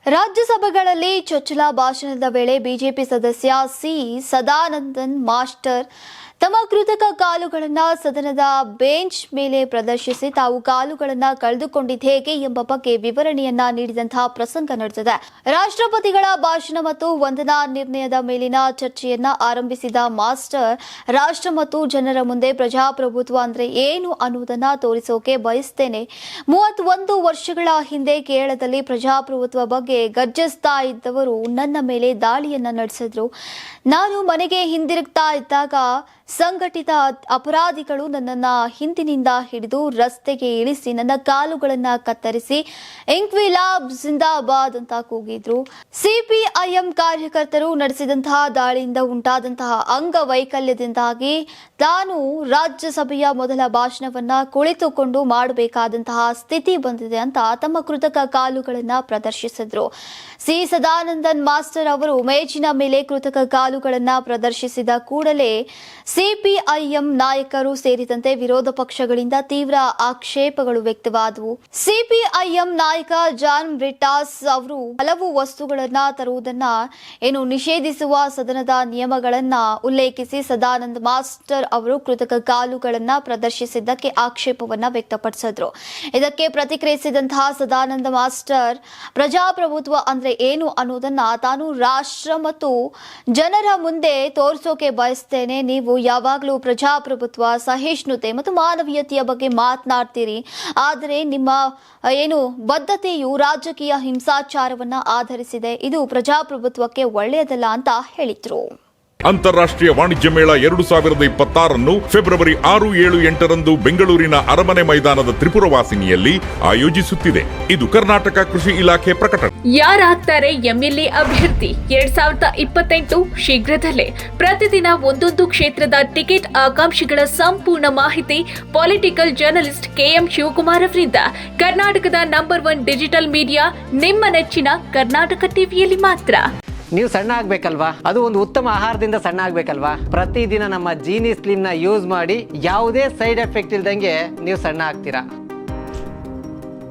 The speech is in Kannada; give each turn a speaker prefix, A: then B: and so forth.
A: ರಾಜ್ಯಸಭೆಗಳಲ್ಲಿ ಚೊಚ್ಚಲ ಭಾಷಣದ ವೇಳೆ ಬಿಜೆಪಿ ಸದಸ್ಯ ಸಿ ಸದಾನಂದನ್ ಮಾಸ್ಟರ್ ತಮ್ಮ ಕೃತಕ ಕಾಲುಗಳನ್ನು ಸದನದ ಬೆಂಚ್ ಮೇಲೆ ಪ್ರದರ್ಶಿಸಿ ತಾವು ಕಾಲುಗಳನ್ನು ಕಳೆದುಕೊಂಡಿದ್ದು ಹೇಗೆ ಎಂಬ ಬಗ್ಗೆ ವಿವರಣೆಯನ್ನ ನೀಡಿದಂತಹ ಪ್ರಸಂಗ ನಡೆದಿದೆ. ರಾಷ್ಟ್ರಪತಿಗಳ ಭಾಷಣ ಮತ್ತು ವಂದನಾ ನಿರ್ಣಯದ ಮೇಲಿನ ಚರ್ಚೆಯನ್ನ ಆರಂಭಿಸಿದ ಮಾಸ್ಟರ್ ರಾಷ್ಟ್ರ ಮತ್ತು ಜನರ ಮುಂದೆ ಪ್ರಜಾಪ್ರಭುತ್ವ ಅಂದ್ರೆ ಏನು ಅನ್ನುವುದನ್ನ ತೋರಿಸೋಕೆ ಬಯಸ್ತೇನೆ. 31 ವರ್ಷಗಳ ಹಿಂದೆ ಕೇರಳದಲ್ಲಿ ಪ್ರಜಾಪ್ರಭುತ್ವ ಬಗ್ಗೆ ಗರ್ಜಿಸ್ತಾ ಇದ್ದವರು ನನ್ನ ಮೇಲೆ ದಾಳಿಯನ್ನ ನಡೆಸಿದ್ರು. ನಾನು ಮನೆಗೆ ಹಿಂದಿರುಗ್ತಾ ಇದ್ದಾಗ ಸಂಘಟಿತ ಅಪರಾಧಿಗಳು ನನ್ನನ್ನ ಹಿಂದಿನಿಂದ ಹಿಡಿದು ರಸ್ತೆಗೆ ಇಳಿಸಿ ನನ್ನ ಕಾಲುಗಳನ್ನ ಕತ್ತರಿಸಿ ಇಂಕ್ವಿಲಾಬ್ ಜಿಂದಾಬಾದ್ ಅಂತ ಕೂಗಿದ್ರು. ಸಿಪಿಐಎಂ ಕಾರ್ಯಕರ್ತರು ನಡೆಸಿದಂತಹ ದಾಳಿಯಿಂದ ಉಂಟಾದಂತಹ ಅಂಗವೈಕಲ್ಯದಿಂದಾಗಿ ತಾನು ರಾಜ್ಯಸಭೆಯ ಮೊದಲ ಭಾಷಣವನ್ನ ಕುಳಿತುಕೊಂಡು ಮಾಡಬೇಕಾದಂತಹ ಸ್ಥಿತಿ ಬಂದಿದೆ ಅಂತ ತಮ್ಮ ಕೃತಕ ಕಾಲುಗಳನ್ನ ಪ್ರದರ್ಶಿಸಿದ್ರು. ಸಿ ಸದಾನಂದನ್ ಮಾಸ್ಟರ್ ಅವರು ಮೇಜಿನ ಮೇಲೆ ಕೃತಕ ಕಾಲುಗಳನ್ನ ಪ್ರದರ್ಶಿಸಿದ ಕೂಡಲೇ ಸಿಪಿಐಎಂ ನಾಯಕರು ಸೇರಿದಂತೆ ವಿರೋಧ ಪಕ್ಷಗಳಿಂದ ತೀವ್ರ ಆಕ್ಷೇಪಗಳು ವ್ಯಕ್ತವಾದವು. ಸಿಪಿಐಎಂ ನಾಯಕ ಜಾನ್ ಬ್ರಿಟಾಸ್ ಅವರು ಹಲವು ವಸ್ತುಗಳನ್ನ ತರುವುದನ್ನ ನಿಷೇಧಿಸುವ ಸದನದ ನಿಯಮಗಳನ್ನ ಉಲ್ಲೇಖಿಸಿ ಸದಾನಂದ ಮಾಸ್ಟರ್ ಅವರು ಕೃತಕ ಕಾಲುಗಳನ್ನ ಪ್ರದರ್ಶಿಸಿದ್ದಕ್ಕೆ ಆಕ್ಷೇಪವನ್ನ ವ್ಯಕ್ತಪಡಿಸಿದ್ರು. ಇದಕ್ಕೆ ಪ್ರತಿಕ್ರಿಯಿಸಿದಂತಹ ಸದಾನಂದ ಮಾಸ್ಟರ್ ಪ್ರಜಾಪ್ರಭುತ್ವ ಅಂದ್ರೆ ಏನು ಅನ್ನೋದನ್ನ ತಾನು ರಾಷ್ಟ್ರ ಮತ್ತು ಜನರ ಮುಂದೆ ತೋರಿಸೋಕೆ ಬಯಸ್ತೇನೆ. ನೀವು ಯಾವಾಗಲೂ ಪ್ರಜಾಪ್ರಭುತ್ವ, ಸಹಿಷ್ಣುತೆ ಮತ್ತು ಮಾನವೀಯತೆಯ ಬಗ್ಗೆ ಮಾತನಾಡ್ತೀರಿ, ಆದರೆ ನಿಮ್ಮ ಬದ್ಧತೆಯು ರಾಜಕೀಯ ಹಿಂಸಾಚಾರವನ್ನ ಆಧರಿಸಿದೆ. ಇದು ಪ್ರಜಾಪ್ರಭುತ್ವಕ್ಕೆ ಒಳ್ಳೆಯದಲ್ಲ ಅಂತ ಹೇಳಿದ್ರು.
B: ಅಂತಾರಾಷ್ಟ್ರೀಯ ವಾಣಿಜ್ಯ ಮೇಳ 2026 ಫೆಬ್ರವರಿ 6, 7, 8ರಂದು ಬೆಂಗಳೂರಿನ ಅರಮನೆ ಮೈದಾನದ ತ್ರಿಪುರವಾಸಿನಿಯಲ್ಲಿ ಆಯೋಜಿಸುತ್ತಿದೆ. ಇದು ಕರ್ನಾಟಕ ಕೃಷಿ ಇಲಾಖೆ ಪ್ರಕಟಣೆ.
C: ಯಾರಾಗ್ತಾರೆ ಎಂಎಲ್ಎ ಅಭ್ಯರ್ಥಿ 2028 ಶೀಘ್ರದಲ್ಲೇ. ಪ್ರತಿದಿನ ಒಂದೊಂದು ಕ್ಷೇತ್ರದ ಟಿಕೆಟ್ ಆಕಾಂಕ್ಷಿಗಳ ಸಂಪೂರ್ಣ ಮಾಹಿತಿ ಪೊಲಿಟಿಕಲ್ ಜರ್ನಲಿಸ್ಟ್ ಕೆಎಂ ಶಿವಕುಮಾರ್ ಅವರಿಂದ. ಕರ್ನಾಟಕದ ನಂಬರ್ 1 ಡಿಜಿಟಲ್ ಮೀಡಿಯಾ ನಿಮ್ಮ ನೆಚ್ಚಿನ ಕರ್ನಾಟಕ ಟಿವಿಯಲ್ಲಿ ಮಾತ್ರ.
D: ನೀವು ಸಣ್ಣ ಆಗ್ಬೇಕಲ್ವಾ? ಅದು ಒಂದು ಉತ್ತಮ ಆಹಾರದಿಂದ ಸಣ್ಣ ಆಗ್ಬೇಕಲ್ವಾ? ಪ್ರತಿದಿನ ನಮ್ಮ ಜೀನಿ ಸ್ಲಿಮ್ ನ ಯೂಸ್ ಮಾಡಿ ಯಾವುದೇ ಸೈಡ್ ಎಫೆಕ್ಟ್ ಇಲ್ದಂಗೆ ನೀವು ಸಣ್ಣ ಆಗ್ತೀರಾ.